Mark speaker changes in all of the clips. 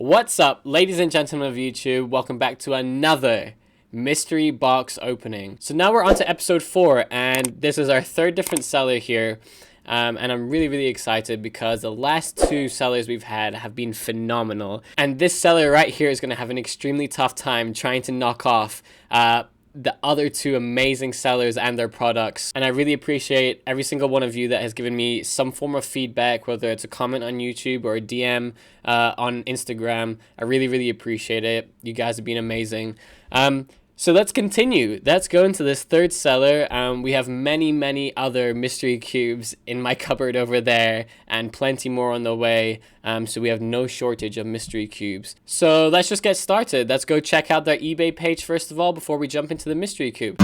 Speaker 1: What's up, ladies and gentlemen of YouTube? Welcome back to another mystery box opening. So now we're on to episode 4, and this is our third different seller here. And I'm really excited because the last two sellers we've had have been phenomenal. And this seller right here is going to have an extremely tough time trying to knock off the other two amazing sellers and their products. And I really appreciate every single one of you that has given me some form of feedback, whether it's a comment on YouTube or a DM on Instagram. I really appreciate it. You guys have been amazing. So let's continue. Let's go into this third seller. We have many other mystery cubes in my cupboard over there and plenty more on the way. So we have no shortage of mystery cubes. So let's just get started. Let's go check out their eBay page first of all before we jump into the mystery cube.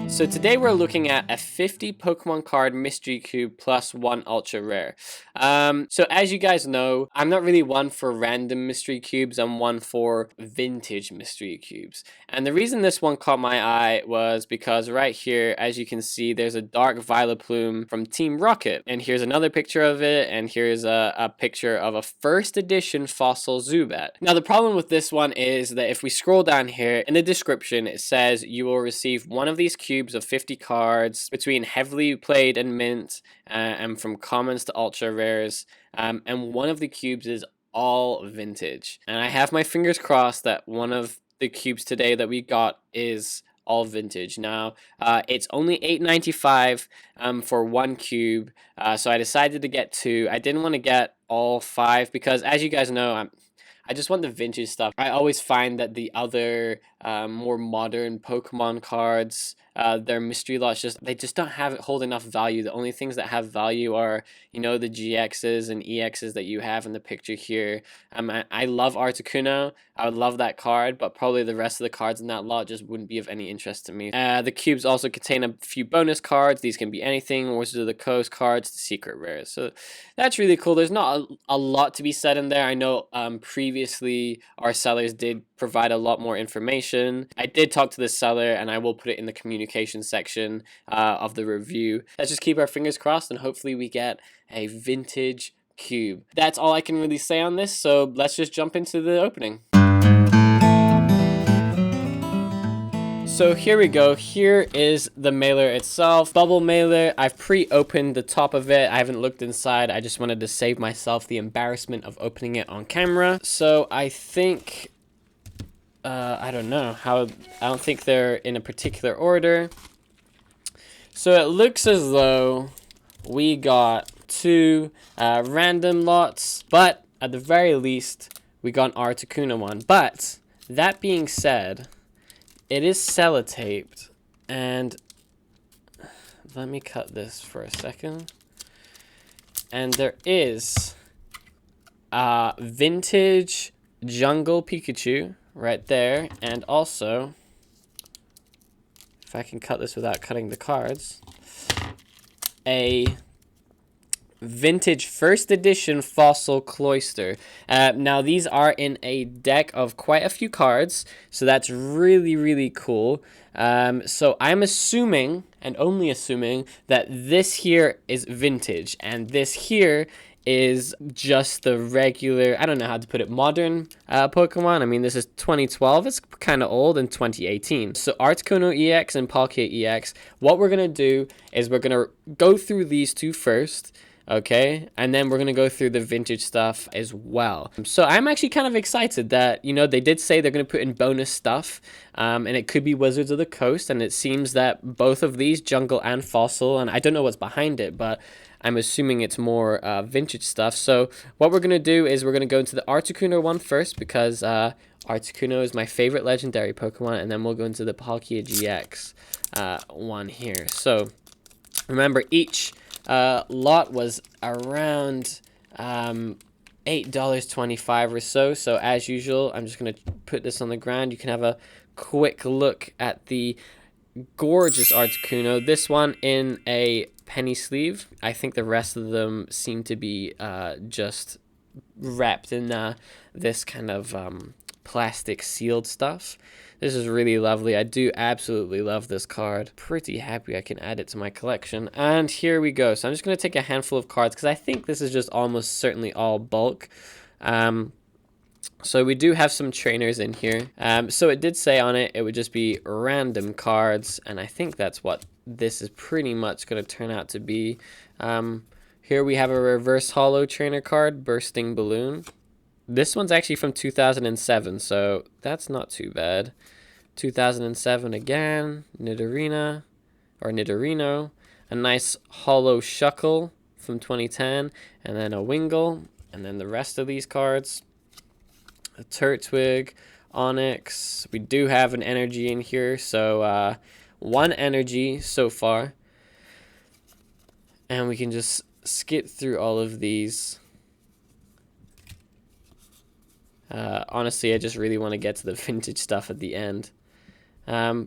Speaker 1: So today we're looking at a 50 Pokemon card mystery cube plus 1 ultra rare. So as you guys know, I'm not really one for random mystery cubes. I'm one for vintage mystery cubes. And the reason this one caught my eye was because right here, as you can see, there's a dark Vileplume from Team Rocket. And here's another picture of it. And here's a picture of a first edition fossil Zubat. Now the problem with this one is that if we scroll down here in the description, it says you will receive one of these cubes of 50 cards between heavily played and mint, and from commons to ultra rares, and one of the cubes is all vintage. And I have my fingers crossed that one of the cubes today that we got is all vintage. Now it's only $8.95 for one cube, so I decided to get 2. I didn't want to get all 5 because, as you guys know, I just want the vintage stuff. I always find that the other more modern Pokemon cards, their mystery lots, they just don't hold enough value. The only things that have value are, you know, the GXs and EXs that you have in the picture here. I love Articuno. I would love that card, but probably the rest of the cards in that lot just wouldn't be of any interest to me. The cubes also contain a few bonus cards. These can be anything, Wizards of the Coast cards, to secret rares. So that's really cool. There's not a lot to be said in there. I know previously our sellers did provide a lot more information. I did talk to the seller, and I will put it in the communication section of the review. Let's just keep our fingers crossed, and hopefully we get a vintage cube. That's all I can really say on this, so let's just jump into the opening. So here we go. Here is the mailer itself. Bubble mailer. I've pre-opened the top of it. I haven't looked inside. I just wanted to save myself the embarrassment of opening it on camera. So I think I don't know how. I don't think they're in a particular order. So it looks as though we got 2 random lots, but at the very least we got an Articuno one. But that being said, it is sellotaped, and let me cut this for a second. And there is a vintage jungle Pikachu right there, and also, if I can cut this without cutting the cards, a vintage first edition fossil Cloyster. Now these are in a deck of quite a few cards, so that's really cool. So I'm assuming, and only assuming, that this here is vintage and this here is just the regular, I don't know how to put it, modern Pokemon. I mean, this is 2012. It's kind of old, in 2018. So Articuno EX and Palkia EX. What we're going to do is we're going to go through these two first, okay? And then we're going to go through the vintage stuff as well. So I'm actually kind of excited that, you know, they did say they're going to put in bonus stuff, and it could be Wizards of the Coast, and it seems that both of these, Jungle and Fossil, and I don't know what's behind it, but I'm assuming it's more vintage stuff. So what we're going to do is we're going to go into the Articuno one first, because Articuno is my favorite legendary Pokemon, and then we'll go into the Palkia GX one here. So remember, each lot was around $8.25 or so. So as usual, I'm just going to put this on the ground. You can have a quick look at the gorgeous Articuno. This one in a penny sleeve. I think the rest of them seem to be just wrapped in this kind of plastic sealed stuff. This is really lovely. I do absolutely love this card. Pretty happy I can add it to my collection. And here we go. So I'm just going to take a handful of cards because I think this is just almost certainly all bulk. So we do have some trainers in here. So it did say on it, it would just be random cards. And I think that's what this is pretty much going to turn out to be. Here we have a reverse holo trainer card, Bursting Balloon. This one's actually from 2007, so that's not too bad. 2007 again, Nidorina, or Nidorino. A nice holo Shuckle from 2010, and then a Wingull, and then the rest of these cards. A Turtwig, Onyx. We do have an energy in here, so one energy so far. And we can just skip through all of these. Honestly, I just really want to get to the vintage stuff at the end. But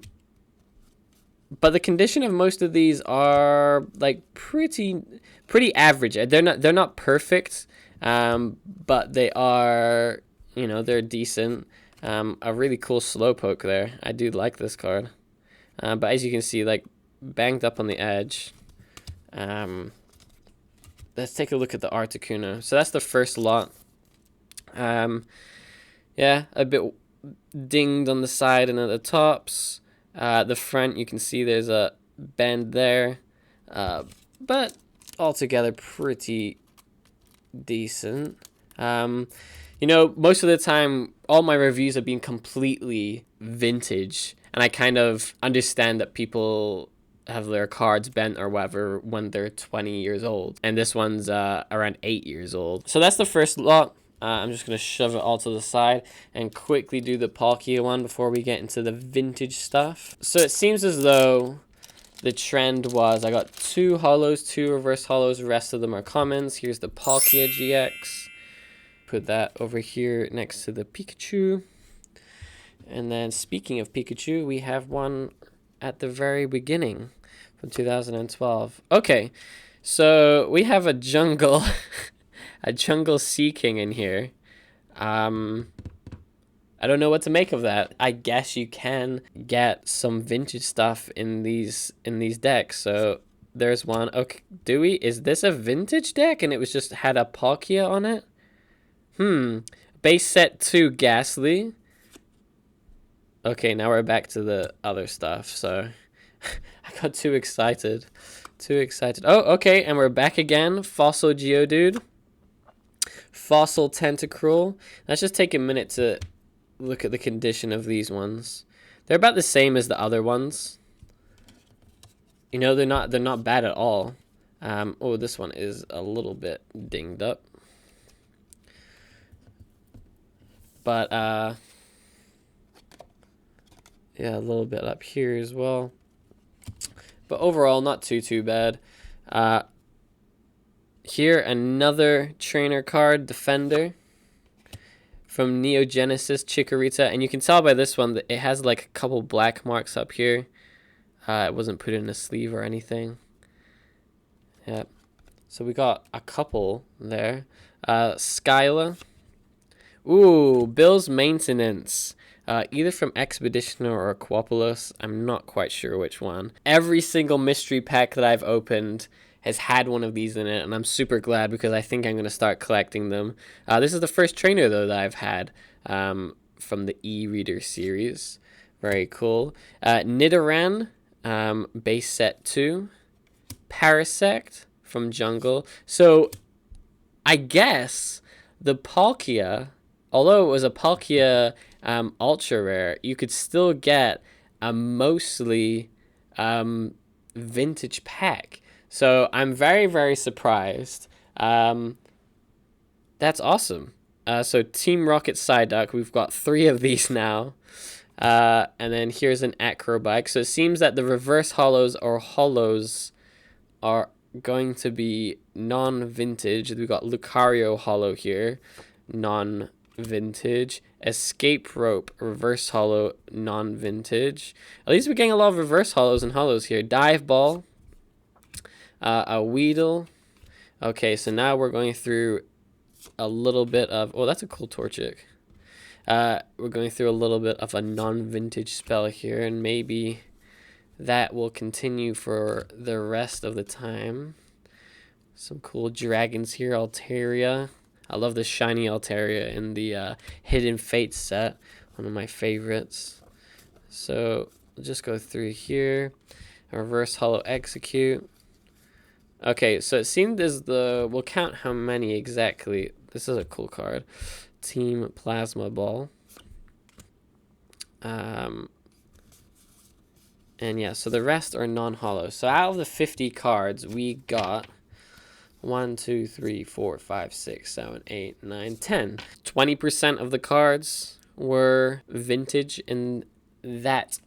Speaker 1: the condition of most of these are like pretty average. They're not perfect, but they are, you know, they're decent. A really cool Slowpoke there. I do like this card. But as you can see, like banged up on the edge. Let's take a look at the Articuno. So that's the first lot. Yeah, a bit dinged on the side and at the tops. The front, you can see there's a bend there. But altogether pretty decent. You know, most of the time, all my reviews have been completely vintage. And I kind of understand that people have their cards bent or whatever when they're 20 years old. And this one's around 8 years old. So that's the first lot. I'm just going to shove it all to the side and quickly do the Palkia one before we get into the vintage stuff. So it seems as though the trend was I got 2 holos, 2 reverse holos, the rest of them are commons. Here's the Palkia GX. Put that over here next to the Pikachu. And then speaking of Pikachu, we have one at the very beginning from 2012. Okay, so we have a jungle... a jungle Sea King in here. I don't know what to make of that. I guess you can get some vintage stuff in these decks. So there's one. Okay, do we? Is this a vintage deck and it was just had a Palkia on it? Base set 2 Ghastly. Okay, now we're back to the other stuff. So I got too excited. Oh, okay, and we're back again. Fossil Geodude. Fossil Tentacruel. Let's just take a minute to look at the condition of these ones. They're about the same as the other ones. You know, they're not bad at all. Oh, this one is a little bit dinged up. But yeah, a little bit up here as well. But overall, not too bad. Here, another trainer card, Defender, from Neo Genesis Chikorita. And you can tell by this one that it has like a couple black marks up here. It wasn't put in a sleeve or anything. Yep. So we got a couple there. Skyla. Ooh, Bill's Maintenance. Either from Expeditioner or Aquapolis. I'm not quite sure which one. Every single mystery pack that I've opened has had one of these in it, and I'm super glad because I think I'm going to start collecting them. This is the first trainer, though, that I've had from the e-reader series. Very cool. Nidoran, base set 2. Parasect from Jungle. So, I guess the Palkia, although it was a Palkia ultra rare, you could still get a mostly vintage pack. So I'm very surprised. That's awesome. So Team Rocket Psyduck, we've got 3 of these now. And then here's an Acrobike. So it seems that the reverse holos or holos are going to be non-vintage. We've got Lucario holo here, non-vintage. Escape Rope, reverse holo, non-vintage. At least we're getting a lot of reverse holos and holos here. Dive Ball. A Weedle. Okay, so now we're going through a little bit of... Oh, that's a cool Torchic. We're going through a little bit of a non-vintage spell here, and maybe that will continue for the rest of the time. Some cool dragons here, Altaria. I love the shiny Altaria in the Hidden Fate set, one of my favorites. So we'll just go through here. Reverse Hollow Execute. Okay, so it seemed as the... We'll count how many exactly. This is a cool card. Team Plasma Ball. And yeah, so the rest are non-hollow. So out of the 50 cards, we got 1, 2, 3, 4, 5, 6, 7, 8, 9, 10. 20% of the cards were vintage in that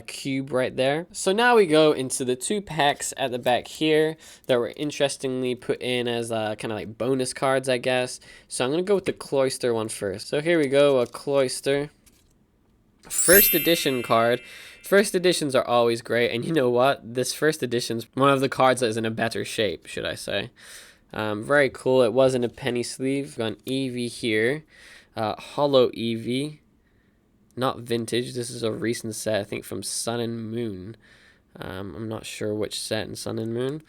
Speaker 1: cube right there. So now we go into the 2 packs at the back here that were interestingly put in as kind of like bonus cards, I guess. So I'm gonna go with the Cloister one first. So here we go, a Cloister. First edition card. First editions are always great, and you know what? This first edition's one of the cards that is in a better shape, should I say. Very cool. It was in a penny sleeve. Got an Eevee here. Hollow Eevee. Not vintage. This is a recent set, I think from Sun and Moon. I'm not sure which set in Sun and Moon.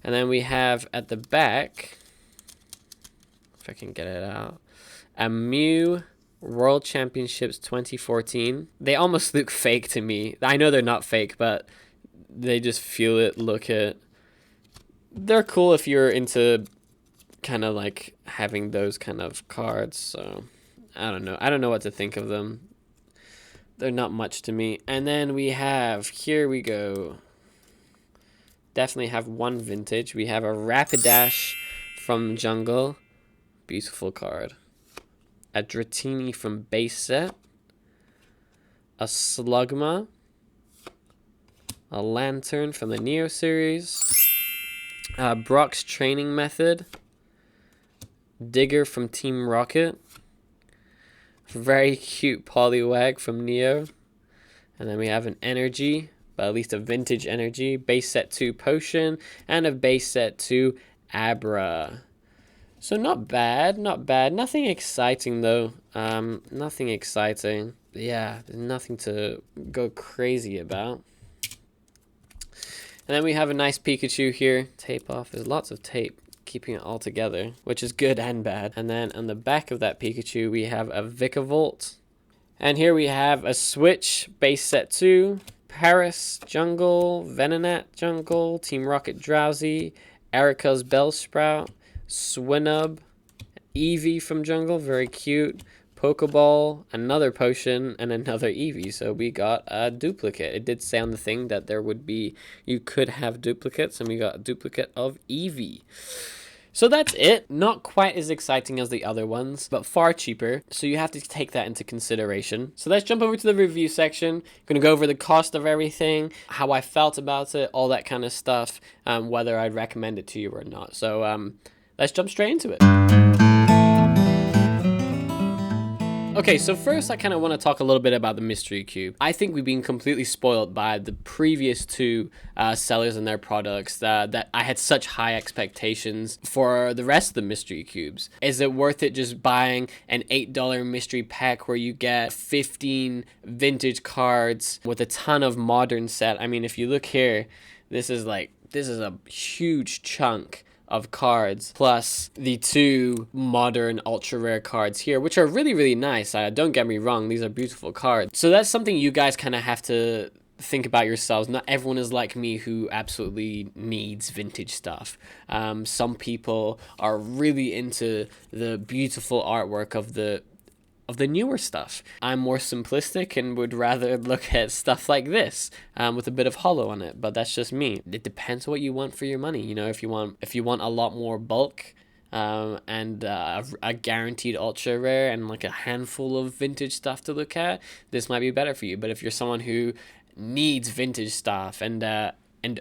Speaker 1: And then we have at the back, if I can get it out, a Mew World Championships 2014. They almost look fake to me. I know they're not fake, but they just feel it, look it. They're cool if you're into kind of like having those kind of cards. So I don't know. I don't know what to think of them. They're not much to me. And then we have, here we go. Definitely have one vintage. We have a Rapidash from Jungle. Beautiful card. A Dratini from base set, a Slugma, a Lantern from the Neo series, Brock's Training Method, Digger from Team Rocket, very cute Poliwag from Neo, and then we have an Energy, but at least a vintage Energy, base set 2 Potion, and a base set 2 Abra. So not bad, not bad. Nothing exciting though. Nothing exciting. Yeah, there's nothing to go crazy about. And then we have a nice Pikachu here. Tape off. There's lots of tape keeping it all together, which is good and bad. And then on the back of that Pikachu, we have a Vikavolt. And here we have a Switch, base set 2, Paris Jungle, Venonat Jungle, Team Rocket Drowsy, Erica's Bellsprout, Swinub, Eevee from Jungle, very cute, Pokeball, another Potion, and another Eevee. So we got a duplicate. It did say on the thing that there would be, you could have duplicates, and we got a duplicate of Eevee. So that's it. Not quite as exciting as the other ones, but far cheaper. So you have to take that into consideration. So let's jump over to the review section. I'm going to go over the cost of everything, how I felt about it, all that kind of stuff, whether I'd recommend it to you or not. So let's jump straight into it. Okay, so first I kind of want to talk a little bit about the Mystery Cube. I think we've been completely spoiled by the previous 2 sellers and their products that I had such high expectations for the rest of the Mystery Cubes. Is it worth it just buying an $8 mystery pack where you get 15 vintage cards with a ton of modern set? I mean, if you look here, this is a huge chunk of cards, plus the 2 modern ultra rare cards here, which are really, really nice. Don't get me wrong, these are beautiful cards. So that's something you guys kind of have to think about yourselves. Not everyone is like me who absolutely needs vintage stuff. Some people are really into the beautiful artwork of the newer stuff. I'm more simplistic and would rather look at stuff like this with a bit of hollow on it, but that's just me. It depends what you want for your money. You know, if you want a lot more bulk and a guaranteed ultra rare and like a handful of vintage stuff to look at, this might be better for you. But if you're someone who needs vintage stuff and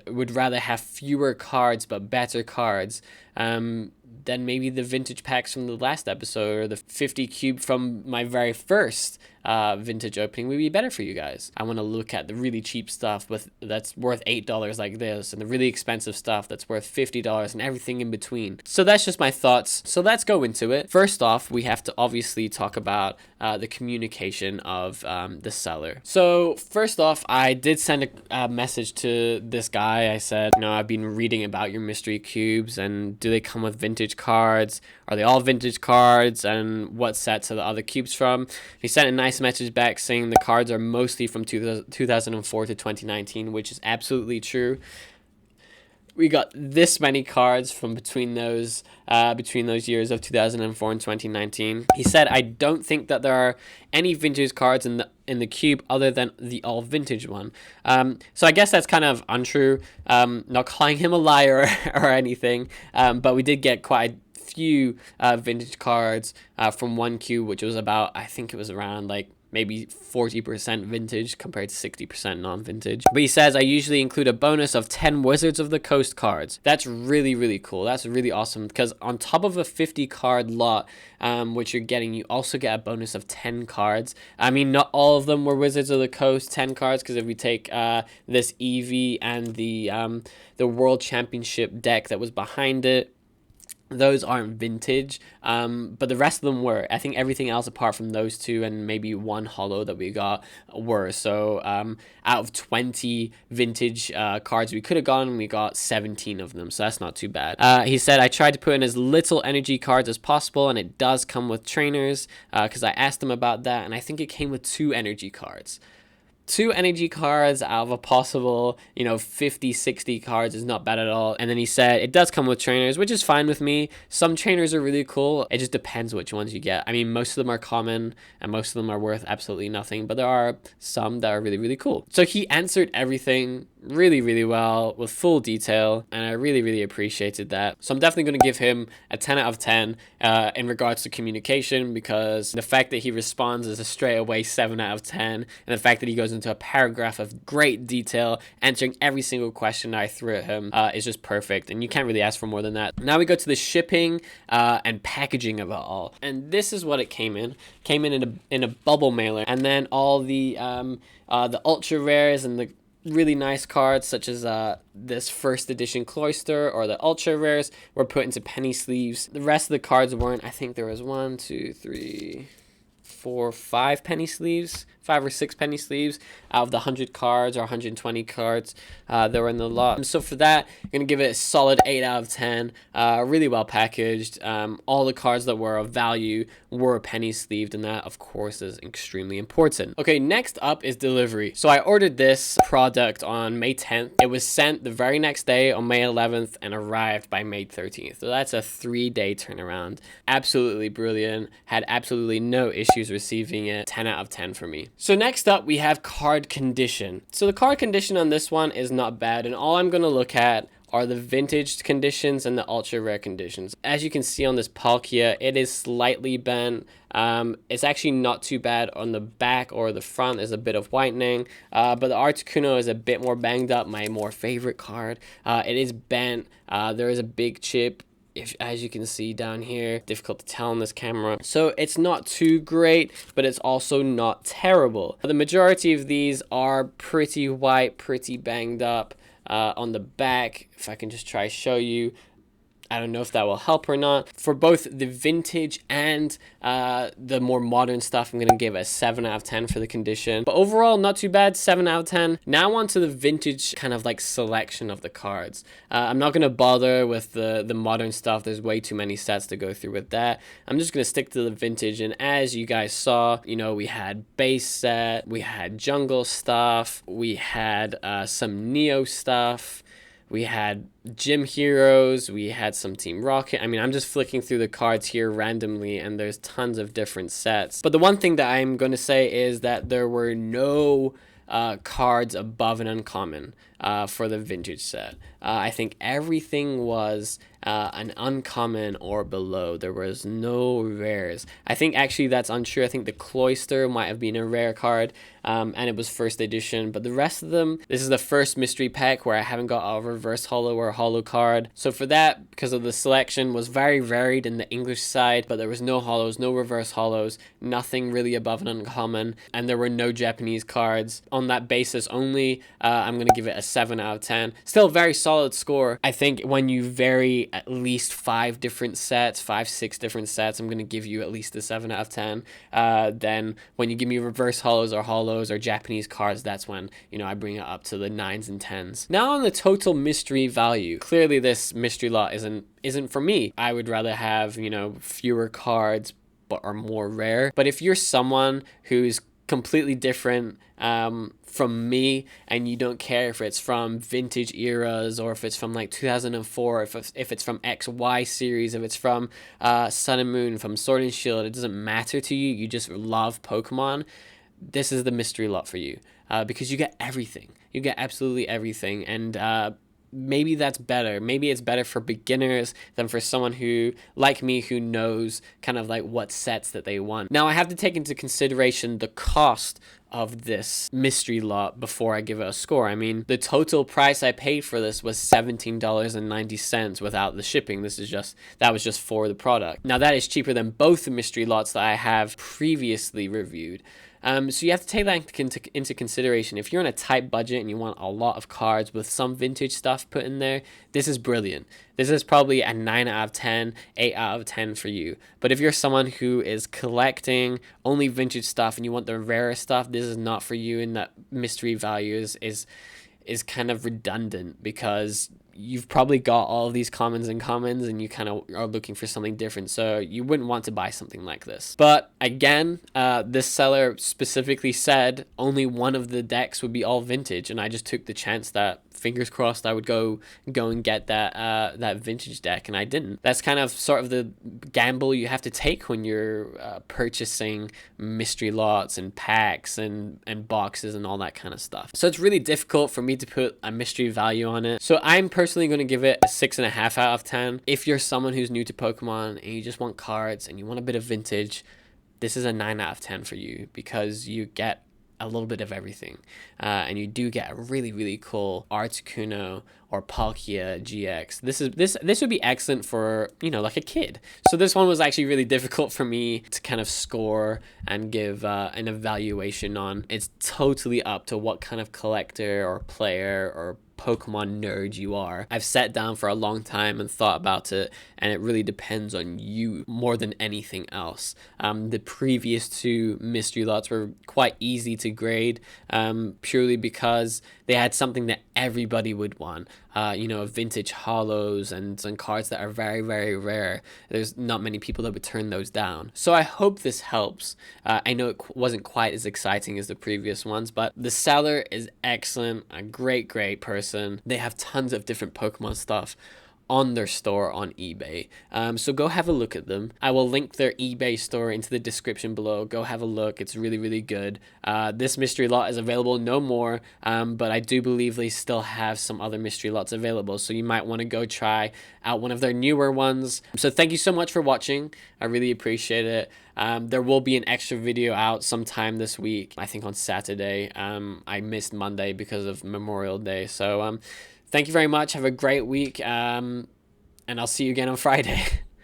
Speaker 1: would rather have fewer cards but better cards, then maybe the vintage packs from the last episode or the 50 cube from my very first vintage opening would be better for you guys. I want to look at the really cheap stuff that's worth $8 like this, and the really expensive stuff that's worth $50 and everything in between. So that's just my thoughts. So let's go into it. First off, we have to obviously talk about the communication of the seller. So first off, I did send a message to this guy. I said, I've been reading about your mystery cubes, and do they come with vintage cards? Are they all vintage cards? And what sets are the other cubes from? He sent a nice message back saying the cards are mostly from 2004 to 2019, which is absolutely true. We got this many cards from between those years of 2004 and 2019. He said, I don't think that there are any vintage cards in the cube other than the all vintage one. So I guess that's kind of untrue. Not calling him a liar or anything, but we did get quite a few vintage cards from one cube, which was about, I think it was around like maybe 40% vintage compared to 60% non-vintage. But he says, I usually include a bonus of 10 Wizards of the Coast cards. That's really, really cool. That's really awesome, because on top of a 50 card lot, which you're getting, you also get a bonus of 10 cards. I mean, not all of them were Wizards of the Coast 10 cards, because if we take this Eevee and the World Championship deck that was behind it, those aren't vintage, but the rest of them were. I think everything else apart from those two and maybe one holo that we got were. So out of 20 vintage cards we could have gotten, we got 17 of them, so that's not too bad. He said, I tried to put in as little energy cards as possible, and it does come with trainers, because I asked him about that, and I think it came with 2 energy cards. 2 energy cards out of a possible, 50, 60 cards is not bad at all. And then he said, it does come with trainers, which is fine with me. Some trainers are really cool. It just depends which ones you get. I mean, most of them are common and most of them are worth absolutely nothing, but there are some that are really, really cool. So he answered everything really, really well with full detail, and I really, really appreciated that. So I'm definitely going to give him a 10 out of 10 in regards to communication, because the fact that he responds is a straight away 7 out of 10, and the fact that he goes into a paragraph of great detail answering every single question I threw at him is just perfect, and you can't really ask for more than that. Now we go to the shipping and packaging of it all, and this is what it came in. In a bubble mailer, and then all the ultra rares and the really nice cards such as this first edition Cloister or the ultra rares were put into penny sleeves. The rest of the cards weren't. I think there was 1, 2, 3, 4, 5 penny sleeves, 5 or 6 penny sleeves out of the 100 cards or 120 cards that were in the lot. And so for that, I'm going to give it a solid 8 out of 10. Really well packaged. All the cards that were of value were penny sleeved, and that, of course, is extremely important. Okay, next up is delivery. So I ordered this product on May 10th. It was sent the very next day on May 11th and arrived by May 13th. So that's a 3-day turnaround. Absolutely brilliant. Had absolutely no issues receiving it. 10 out of 10 for me. So next up, we have card condition. So the card condition on this one is not bad, and all I'm going to look at are the vintage conditions and the ultra rare conditions. As you can see on this Palkia, it is slightly bent. It's actually not too bad on the back or the front. There's a bit of whitening, but the Articuno is a bit more banged up, my more favorite card. It is bent. There is a big chip, as you can see down here. Difficult to tell on this camera. So it's not too great, but it's also not terrible. The majority of these are pretty white, pretty banged up. On the back, if I can just try to show you, I don't know if that will help or not. For both the vintage and the more modern stuff, I'm going to give a 7 out of 10 for the condition. But overall, not too bad, 7 out of 10. Now on to the vintage kind of like selection of the cards. I'm not going to bother with the modern stuff. There's way too many sets to go through with that. I'm just going to stick to the vintage. And as you guys saw, we had base set, we had jungle stuff, we had some Neo stuff. We had Gym Heroes, we had some Team Rocket. I mean, I'm just flicking through the cards here randomly, and there's tons of different sets. But the one thing that I'm going to say is that there were no cards above an uncommon for the vintage set. I think everything was an uncommon or below. There was no rares. I think actually that's untrue. I think the Cloister might have been a rare card, and it was first edition, but the rest of them, this is the first mystery pack where I haven't got a reverse holo or a holo card. So for that, because of the selection was very varied in the English side, but there was no holos, no reverse holos, nothing really above an uncommon, and there were no Japanese cards. On that basis only, I'm going to give it a 7 out of 10. Still a very solid score. I think when you vary at least 5 different sets, 6 different sets, I'm going to give you at least a 7 out of 10. Then when you give me reverse holos or Japanese cards, that's when, you know, I bring it up to the 9s and 10s. Now on the total mystery value, clearly this mystery lot isn't for me. I would rather have, you know, fewer cards but are more rare. But if you're someone who's completely different from me, and you don't care if it's from vintage eras or if it's from like 2004, if it's from XY series, if it's from Sun and Moon, from Sword and Shield, it doesn't matter to you. You just love Pokemon. This is the mystery lot for you, because you get everything. You get absolutely everything, and maybe that's better. Maybe it's better for beginners than for someone who, like me, who knows kind of like what sets that they want. Now, I have to take into consideration the cost of this mystery lot before I give it a score. I mean, the total price I paid for this was $17.90 without the shipping. That was just for the product. Now, that is cheaper than both the mystery lots that I have previously reviewed. So you have to take that into consideration. If you're on a tight budget and you want a lot of cards with some vintage stuff put in there, this is brilliant. This is probably a 9 out of 10, 8 out of 10 for you. But if you're someone who is collecting only vintage stuff and you want the rarest stuff, this is not for you, and that mystery value is kind of redundant because you've probably got all of these commons and you kind of are looking for something different, so you wouldn't want to buy something like this. But again, this seller specifically said only one of the decks would be all vintage, and I just took the chance that, fingers crossed, I would go and get that vintage deck, and I didn't. That's kind of sort of the gamble you have to take when you're purchasing mystery lots and packs and boxes and all that kind of stuff. So it's really difficult for me to put a mystery value on it. So I'm personally going to give it a 6.5 out of 10. If you're someone who's new to Pokemon and you just want cards and you want a bit of vintage, this is a 9 out of 10 for you, because you get a little bit of everything, and you do get a really cool Articuno or Palkia GX. This would be excellent for, you know, like a kid. So this one was actually really difficult for me to kind of score and give an evaluation on. It's totally up to what kind of collector or player or Pokemon nerd you are. I've sat down for a long time and thought about it, and it really depends on you more than anything else. The previous 2 mystery lots were quite easy to grade, purely because they had something that everybody would want. You know, vintage holos and cards that are very rare. There's not many people that would turn those down. So I hope this helps. I know it wasn't quite as exciting as the previous ones, but the seller is excellent, a great person. They have tons of different Pokemon stuff on their store on eBay. So go have a look at them. I will link their eBay store into the description below. Go have a look. It's really good. This mystery lot is available no more, but I do believe they still have some other mystery lots available, so you might want to go try out one of their newer ones. So thank you so much for watching. I really appreciate it. There will be an extra video out sometime this week, I think on Saturday. I missed Monday because of Memorial Day. So thank you very much. Have a great week, and I'll see you again on Friday.